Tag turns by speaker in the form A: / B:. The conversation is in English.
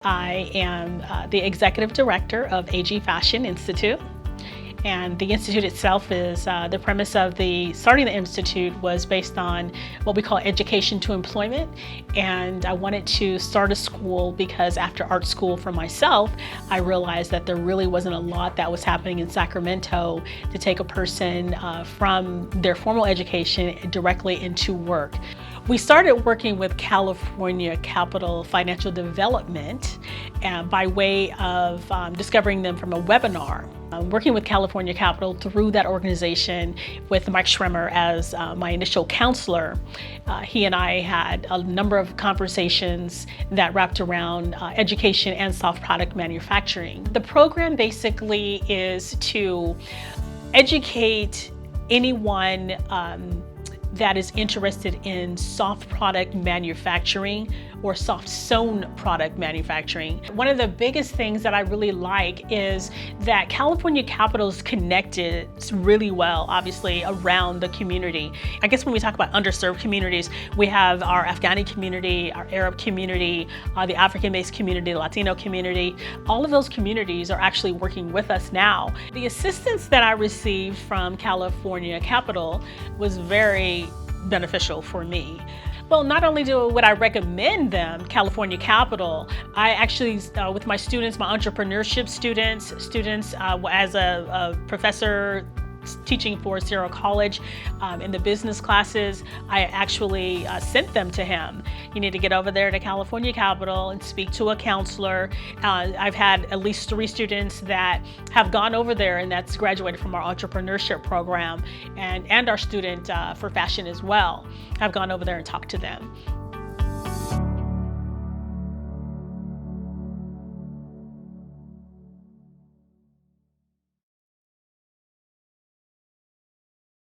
A: I am the executive director of Agee Fashion Institute. And the institute itself is, the premise of starting the institute was based on what we call education to employment. And I wanted to start a school because after art school for myself, I realized that there really wasn't a lot that was happening in Sacramento to take a person from their formal education directly into work. We started working with California Capital Financial Development by way of discovering them from a webinar. Working with California Capital through that organization with Mike Schremer as my initial counselor, he and I had a number of conversations that wrapped around education and soft product manufacturing. The program basically is to educate anyone that is interested in soft product manufacturing or soft sewn product manufacturing. One of the biggest things that I really like is that California Capital is connected really well, obviously, around the community. I guess when we talk about underserved communities, we have our Afghani community, our Arab community, the African-based community, the Latino community. All of those communities are actually working with us now. The assistance that I received from California Capital was very beneficial for me. Well, not only would I recommend them, California Capital, I actually, with my students, my entrepreneurship students, as a professor teaching for Sewn College in the business classes, I actually sent them to him. You need to get over there to California Capital and speak to a counselor. I've had at least 3 students that have gone over there and that's graduated from our entrepreneurship program, and our student for fashion as well have gone over there and talked to them.